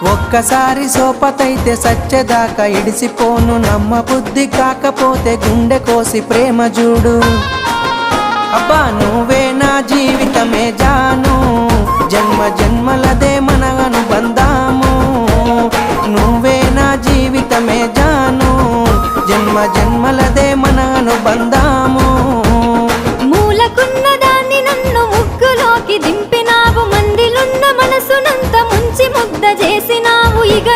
ఒక్కసారి సోపతైతే సచ్చేదాకా ఇడిసిపోను, నమ్మ బుద్ధి కాకపోతే గుండె కోసి ప్రేమ చూడు. అబ్బా నువ్వే నా జీవితమే జాను, జన్మ జన్మలదే మన అనుబంధాము. నువ్వే నా జీవితమే జాను, జన్మ జన్మలదే మన అనుబంధాము. మూలకున్న దాన్ని నన్ను ముగ్గులోకి దింపినావు, మందిలున్న మనసునంత ముంచి ముద్ద చేసినావు. ఇక